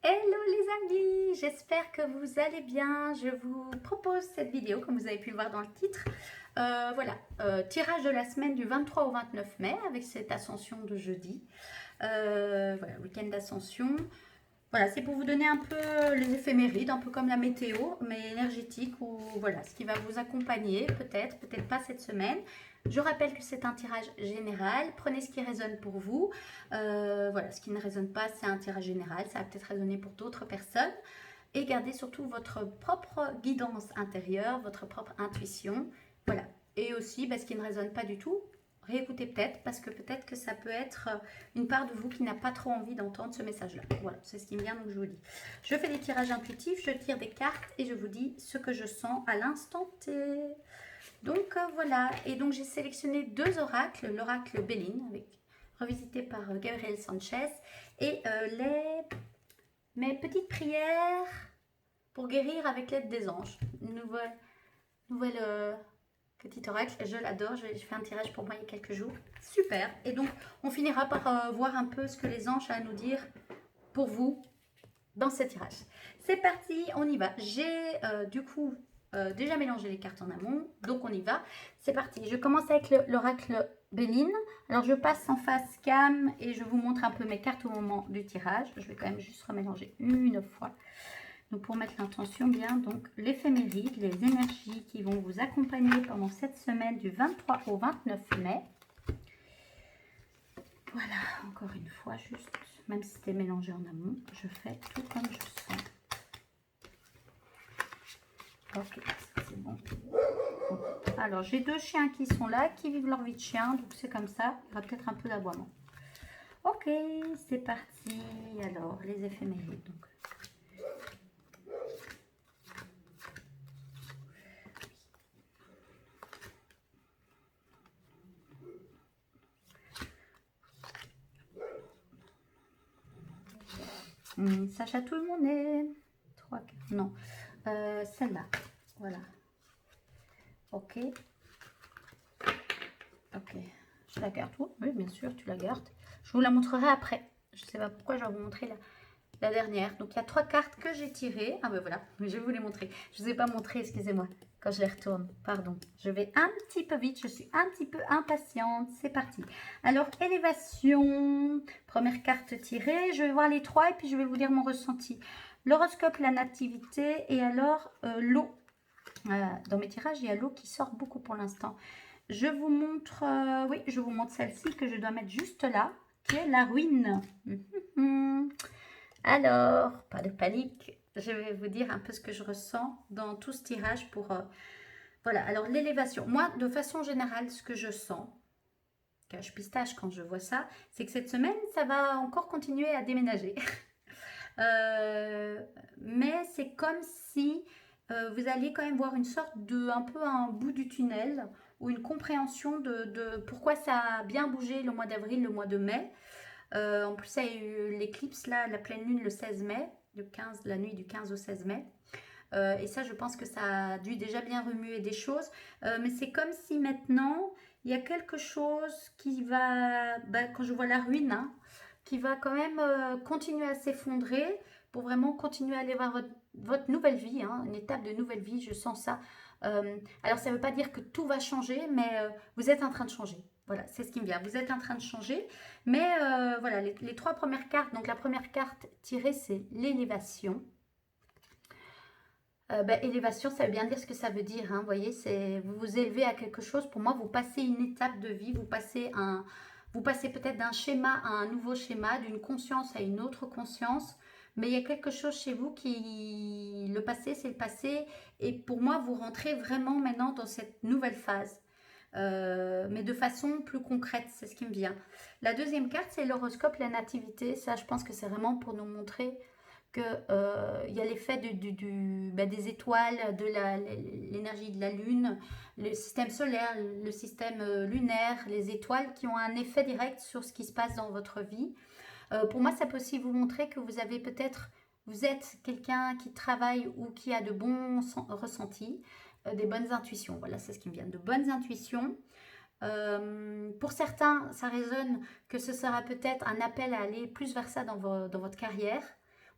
Hello les amis, j'espère que vous allez bien. Je vous propose cette vidéo, comme vous avez pu le voir dans le titre. Tirage de la semaine du 23 au 29 mai avec cette ascension de jeudi. Voilà, week-end d'ascension. Voilà, c'est pour vous donner un peu les éphémérides, un peu comme la météo, mais énergétique, ou voilà, ce qui va vous accompagner, peut-être, peut-être pas cette semaine. Je rappelle que c'est un tirage général, prenez ce qui résonne pour vous. Voilà, ce qui ne résonne pas, c'est un tirage général, ça va peut-être résonner pour d'autres personnes. Et gardez surtout votre propre guidance intérieure, votre propre intuition. Voilà. Et aussi, ce qui ne résonne pas du tout, réécoutez peut-être que ça peut être une part de vous qui n'a pas trop envie d'entendre ce message-là. Voilà, c'est ce qui me vient, donc je vous dis. Je fais des tirages intuitifs, je tire des cartes et je vous dis ce que je sens à l'instant T. Donc voilà, et donc j'ai sélectionné deux oracles, l'oracle Béline, revisité par Gabriel Sanchez, et mes petites prières pour guérir avec l'aide des anges. Une nouvelle petit oracle, je l'adore, j'ai fait un tirage pour moi il y a quelques jours. Super, et donc on finira par voir un peu ce que les anges ont à nous dire pour vous dans ce tirage. C'est parti, on y va. J'ai déjà mélangé les cartes en amont, donc on y va. C'est parti, je commence avec l'oracle Béline. Alors je passe en face cam et je vous montre un peu mes cartes au moment du tirage. Je vais quand même juste remélanger une fois. Donc pour mettre l'intention bien, donc l'éphéméride, les énergies qui vont vous accompagner pendant cette semaine du 23 au 29 mai. Voilà, encore une fois, juste, même si c'était mélangé en amont, je fais tout comme je sens. Ok, c'est bon. Alors, j'ai deux chiens qui sont là, qui vivent leur vie de chien, donc c'est comme ça. Il y aura peut-être un peu d'aboiement. Ok, c'est parti. Alors, les éphémérides. Donc. Ça chatouille mon nez. 3, 4, non. Celle-là, voilà. Ok. Ok. Je la garde. Oui, bien sûr, tu la gardes. Je vous la montrerai après. Je ne sais pas pourquoi je vais vous montrer la dernière. Donc, il y a 3 cartes que j'ai tirées. Ah ben voilà, je vais vous les montrer. Je ne vous ai pas montré, excusez-moi, quand je les retourne. Pardon. Je vais un petit peu vite. Je suis un petit peu impatiente. C'est parti. Alors, élévation. Première carte tirée. Je vais voir les 3 et puis je vais vous dire mon ressenti. L'horoscope, la nativité et alors l'eau. Dans mes tirages, il y a l'eau qui sort beaucoup pour l'instant. Je vous montre, oui, je vous montre celle-ci que je dois mettre juste là, qui est la ruine. Alors, pas de panique, je vais vous dire un peu ce que je ressens dans tout ce tirage pour... voilà, alors l'élévation. Moi, de façon générale, ce que je sens, cache pistache quand je vois ça, c'est que cette semaine, ça va encore continuer à déménager. Mais c'est comme si vous alliez quand même voir une sorte de, un peu un bout du tunnel ou une compréhension de pourquoi ça a bien bougé le mois d'avril, le mois de mai. En plus, il y a eu l'éclipse, là, la pleine lune le 16 mai, la nuit du 15 au 16 mai. Et ça, je pense que ça a dû déjà bien remuer des choses. Mais c'est comme si maintenant, il y a quelque chose qui va, quand je vois la ruine, hein, qui va quand même continuer à s'effondrer pour vraiment continuer à aller voir votre nouvelle vie, hein, une étape de nouvelle vie, je sens ça. Alors ça ne veut pas dire que tout va changer, mais vous êtes en train de changer. Voilà, c'est ce qui me vient. Vous êtes en train de changer, mais voilà, les 3 premières cartes. Donc la première carte tirée, c'est l'élévation. Élévation, ça veut bien dire ce que ça veut dire. Hein, vous voyez, vous vous élevez à quelque chose. Pour moi, vous passez une étape de vie, vous passez peut-être d'un schéma à un nouveau schéma, d'une conscience à une autre conscience. Mais il y a quelque chose chez vous qui, le passé, c'est le passé. Et pour moi, vous rentrez vraiment maintenant dans cette nouvelle phase. Mais de façon plus concrète, c'est ce qui me vient. La deuxième carte, c'est l'horoscope, la nativité. Ça, je pense que c'est vraiment pour nous montrer qu'il y a l'effet des étoiles, de l'énergie de la lune, le système solaire, le système lunaire, les étoiles qui ont un effet direct sur ce qui se passe dans votre vie. Pour moi, ça peut aussi vous montrer que vous êtes quelqu'un qui travaille ou qui a de bons ressentis, des bonnes intuitions. Voilà, c'est ce qui me vient, de bonnes intuitions. Pour certains, ça résonne que ce sera peut-être un appel à aller plus vers ça dans votre carrière,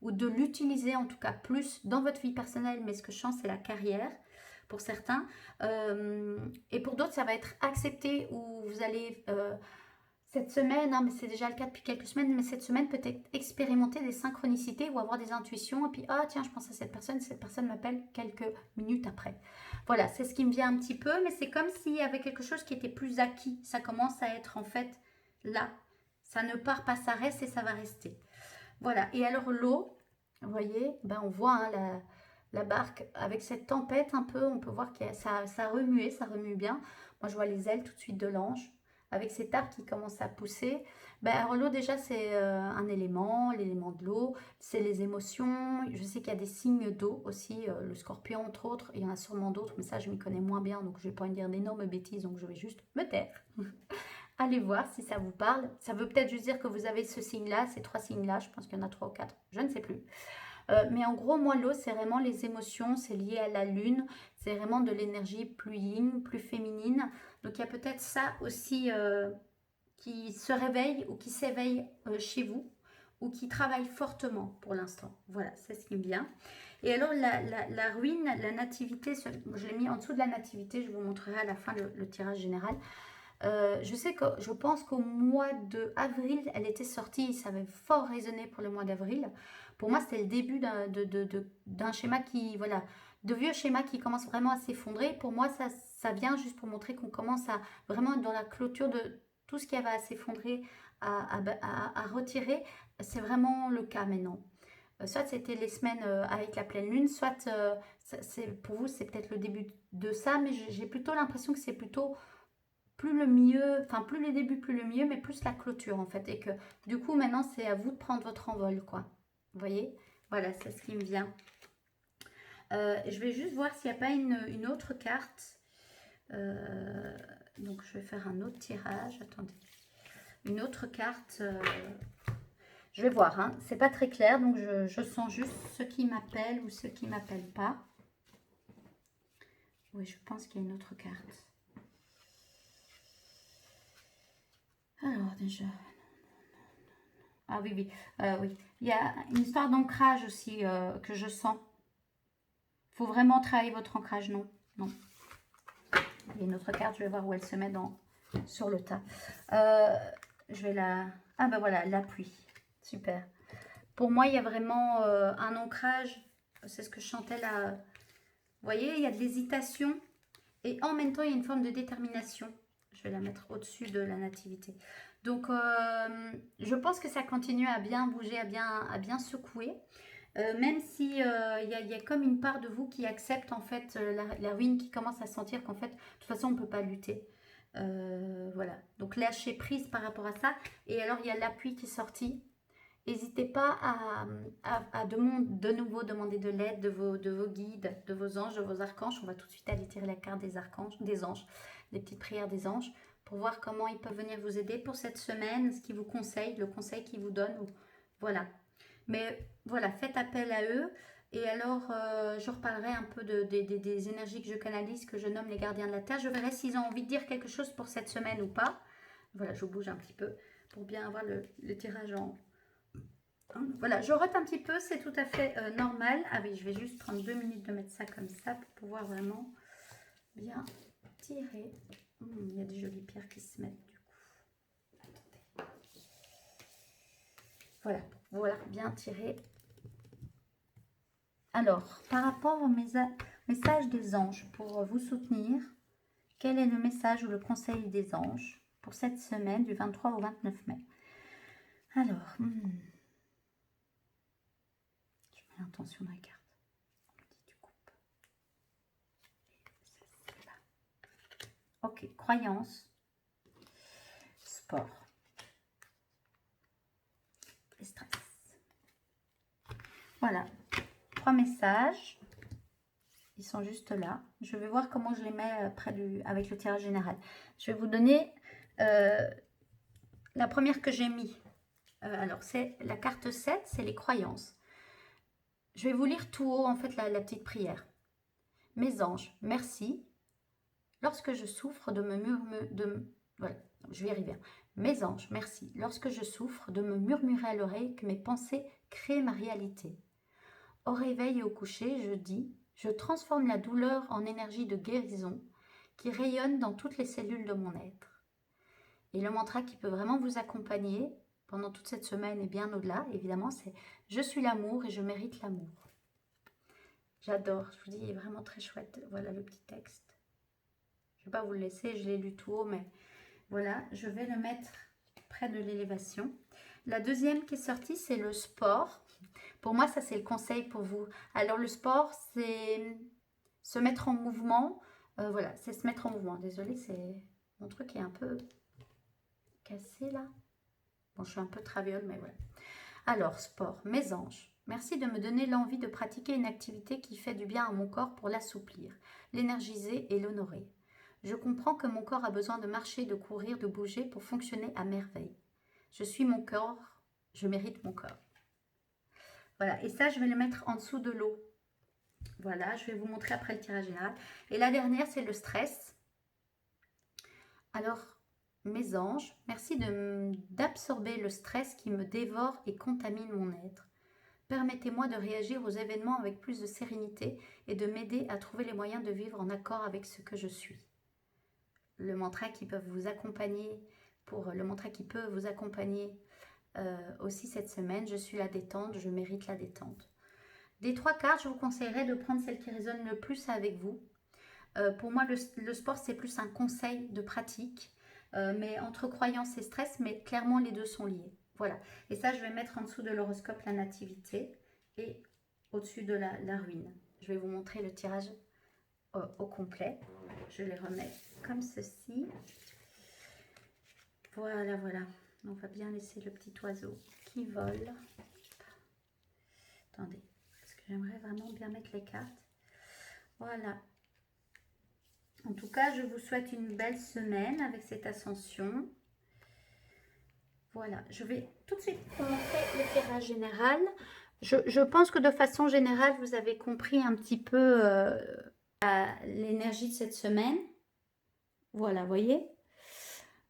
ou de l'utiliser en tout cas plus dans votre vie personnelle, mais ce que je sens, c'est la carrière pour certains. Et pour d'autres, ça va être accepté ou vous allez cette semaine, hein, mais c'est déjà le cas depuis quelques semaines, mais cette semaine peut-être expérimenter des synchronicités ou avoir des intuitions et puis ah tiens, je pense à cette personne m'appelle quelques minutes après. Voilà, c'est ce qui me vient un petit peu, mais c'est comme s'il y avait quelque chose qui était plus acquis. Ça commence à être en fait là. Ça ne part pas, ça reste et ça va rester. Voilà, et alors l'eau, vous voyez, ben on voit hein, la barque avec cette tempête un peu, on peut voir que ça a remué, ça remue bien. Moi je vois les ailes tout de suite de l'ange, avec cet arbre qui commence à pousser. Ben, alors l'eau déjà c'est un élément, l'élément de l'eau, c'est les émotions. Je sais qu'il y a des signes d'eau aussi, le scorpion entre autres, il y en a sûrement d'autres, mais ça je m'y connais moins bien, donc je vais pas dire d'énormes bêtises, donc je vais juste me taire. Allez voir si ça vous parle. Ça veut peut-être juste dire que vous avez ce signe-là, ces 3 signes-là. Je pense qu'il y en a 3 ou 4, je ne sais plus. Mais en gros, moi, l'eau, c'est vraiment les émotions. C'est lié à la lune. C'est vraiment de l'énergie plus yin, plus féminine. Donc, il y a peut-être ça aussi qui se réveille ou qui s'éveille chez vous ou qui travaille fortement pour l'instant. Voilà, c'est ce qui me vient. Et alors, la ruine, la nativité, je l'ai mis en dessous de la nativité. Je vous montrerai à la fin le tirage général. Je pense qu'au mois d'avril, elle était sortie, ça avait fort résonné pour le mois d'avril. Pour moi, c'était le début d'un schéma qui, voilà, de vieux schémas qui commencent vraiment à s'effondrer. Pour moi, ça vient juste pour montrer qu'on commence à vraiment être dans la clôture de tout ce qui avait à s'effondrer, à retirer. C'est vraiment le cas maintenant. Soit c'était les semaines avec la pleine lune, soit pour vous, c'est peut-être le début de ça, mais j'ai plutôt l'impression que c'est plutôt plus le mieux, enfin plus les débuts, plus le mieux, mais plus la clôture en fait. Et que du coup, maintenant, c'est à vous de prendre votre envol, quoi. Vous voyez? Voilà, c'est ce qui me vient. Je vais juste voir s'il n'y a pas une autre carte. Donc, je vais faire un autre tirage. Attendez. Une autre carte. Je vais voir, hein. C'est pas très clair, donc je sens juste ceux qui m'appellent ou ceux qui ne m'appellent pas. Oui, je pense qu'il y a une autre carte. Alors déjà, ah oui, oui, oui. Il y a une histoire d'ancrage aussi que je sens. Il faut vraiment travailler votre ancrage, non, non. Il y a une autre carte, je vais voir où elle se met sur le tas. Je vais la... Ah ben voilà, l'appui. Super. Pour moi, il y a vraiment un ancrage. C'est ce que je chantais là. Vous voyez, il y a de l'hésitation. Et en même temps, il y a une forme de détermination. Je vais la mettre au-dessus de la nativité. Donc, je pense que ça continue à bien bouger, à bien secouer. Même si il y a comme une part de vous qui accepte en fait la ruine, qui commence à sentir qu'en fait, de toute façon, on ne peut pas lutter. Voilà. Donc, lâcher prise par rapport à ça. Et alors, il y a l'appui qui est sorti. N'hésitez pas à de nouveau demander de l'aide de vos guides, de vos anges, de vos archanges. On va tout de suite aller tirer la carte des archanges, des anges, les petites prières des anges, pour voir comment ils peuvent venir vous aider pour cette semaine, ce qu'ils vous conseillent, le conseil qu'ils vous donnent. Voilà. Mais voilà, faites appel à eux. Et alors, je reparlerai un peu des énergies que je canalise, que je nomme les gardiens de la Terre. Je verrai s'ils ont envie de dire quelque chose pour cette semaine ou pas. Voilà, je bouge un petit peu pour bien avoir le tirage en... Voilà, je rote un petit peu, c'est tout à fait normal. Ah oui, je vais juste prendre 2 minutes de mettre ça comme ça pour pouvoir vraiment bien tirer. Il y a des jolies pierres qui se mettent du coup. Attendez. Voilà, bien tirer. Alors, par rapport au message des anges, pour vous soutenir, quel est le message ou le conseil des anges pour cette semaine du 23 au 29 mai? Alors, l'intention de la carte. Tu coupes. Et là. Ok, croyance, sport et stress. Voilà, 3 messages. Ils sont juste là. Je vais voir comment je les mets avec le tirage général. Je vais vous donner la première que j'ai mis. Alors, c'est la carte 7, c'est les croyances. Je vais vous lire tout haut, en fait, la petite prière. Mes anges, merci. Lorsque je souffre de me murmurer... Voilà, je vais y arriver. Mes anges, merci. Lorsque je souffre de me murmurer à l'oreille que mes pensées créer ma réalité. Au réveil et au coucher, je dis, je transforme la douleur en énergie de guérison qui rayonne dans toutes les cellules de mon être. Et le mantra qui peut vraiment vous accompagner pendant toute cette semaine et bien au-delà, évidemment, c'est « Je suis l'amour et je mérite l'amour ». J'adore, je vous dis, il est vraiment très chouette. Voilà le petit texte. Je ne vais pas vous le laisser, je l'ai lu tout haut, mais voilà, je vais le mettre près de l'élévation. La deuxième qui est sortie, c'est le sport. Pour moi, ça, c'est le conseil pour vous. Alors, le sport, c'est se mettre en mouvement. Voilà, c'est se mettre en mouvement. Désolée, c'est mon truc qui est un peu cassé là. Bon, je suis un peu traviole, mais voilà. Alors, sport, mes anges. Merci de me donner l'envie de pratiquer une activité qui fait du bien à mon corps pour l'assouplir, l'énergiser et l'honorer. Je comprends que mon corps a besoin de marcher, de courir, de bouger pour fonctionner à merveille. Je suis mon corps, je mérite mon corps. Voilà, et ça, je vais le mettre en dessous de l'eau. Voilà, je vais vous montrer après le tirage général. Et la dernière, c'est le stress. Alors, mes anges, merci d'absorber le stress qui me dévore et contamine mon être. Permettez-moi de réagir aux événements avec plus de sérénité et de m'aider à trouver les moyens de vivre en accord avec ce que je suis. Le mantra qui peut vous accompagner, aussi cette semaine, je suis la détente, je mérite la détente. Des 3 cartes, je vous conseillerais de prendre celle qui résonne le plus avec vous. Pour moi, le sport, c'est plus un conseil de pratique, mais entre croyance et stress, mais clairement, les deux sont liés. Voilà. Et ça, je vais mettre en dessous de l'horoscope la nativité et au-dessus de la ruine. Je vais vous montrer le tirage au complet. Je les remets comme ceci. Voilà, voilà. On va bien laisser le petit oiseau qui vole. Attendez, parce que j'aimerais vraiment bien mettre les cartes. Voilà. En tout cas, je vous souhaite une belle semaine avec cette ascension. Voilà, je vais tout de suite vous montrer le tirage général. Je pense que de façon générale, vous avez compris un petit peu l'énergie de cette semaine. Voilà, vous voyez.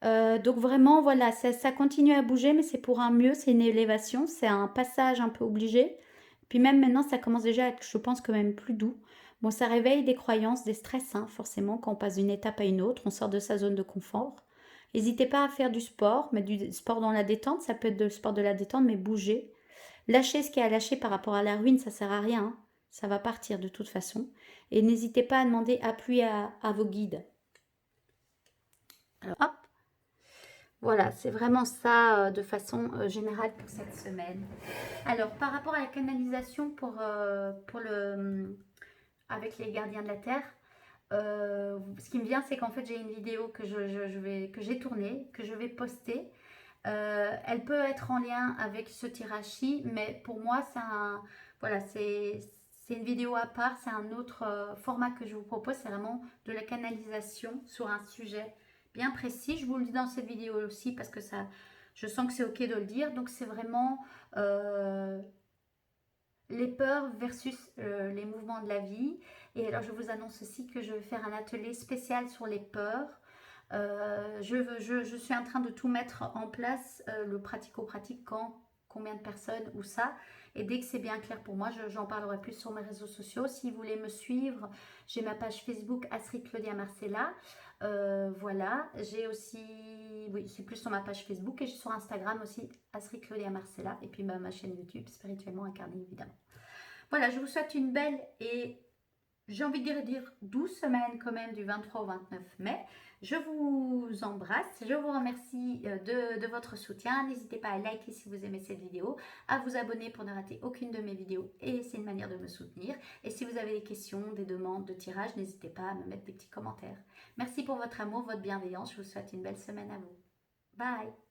Donc vraiment, voilà, ça continue à bouger, mais c'est pour un mieux, c'est une élévation, c'est un passage un peu obligé. Puis même maintenant, ça commence déjà à être, je pense, quand même plus doux. Bon, ça réveille des croyances, des stress, hein, forcément, quand on passe d'une étape à une autre, on sort de sa zone de confort. N'hésitez pas à faire du sport, mais du sport dans la détente, ça peut être du sport de la détente, mais bouger. Lâchez ce qui est à lâcher par rapport à la ruine, ça sert à rien, hein. Ça va partir de toute façon. Et n'hésitez pas à demander appui à vos guides. Alors, hop. Voilà, c'est vraiment ça de façon générale pour cette semaine. Alors, par rapport à la canalisation avec les gardiens de la Terre, ce qui me vient, c'est qu'en fait, j'ai une vidéo que j'ai tournée, que je vais poster. Elle peut être en lien avec ce tirage-ci, mais pour moi, c'est une vidéo à part, c'est un autre format que je vous propose, c'est vraiment de la canalisation sur un sujet bien précis. Je vous le dis dans cette vidéo aussi parce que je sens que c'est ok de le dire. Donc c'est vraiment les peurs versus les mouvements de la vie. Et alors je vous annonce aussi que je vais faire un atelier spécial sur les peurs. Je suis en train de tout mettre en place, le pratico-pratique, quand, combien de personnes, où ça. Et dès que c'est bien clair pour moi, j'en parlerai plus sur mes réseaux sociaux. Si vous voulez me suivre, j'ai ma page Facebook Astrid Claudia Marcella. Voilà, j'ai aussi, oui, c'est plus sur ma page Facebook, et sur Instagram aussi Astrid Claudia Marcella. Et puis ma chaîne YouTube Spirituellement Incarnée, évidemment. Voilà, je vous souhaite une belle et j'ai envie de dire 12 semaines quand même, du 23 au 29 mai. Je vous embrasse, je vous remercie de votre soutien. N'hésitez pas à liker si vous aimez cette vidéo, à vous abonner pour ne rater aucune de mes vidéos, et c'est une manière de me soutenir. Et si vous avez des questions, des demandes de tirage, n'hésitez pas à me mettre des petits commentaires. Merci pour votre amour, votre bienveillance. Je vous souhaite une belle semaine à vous. Bye!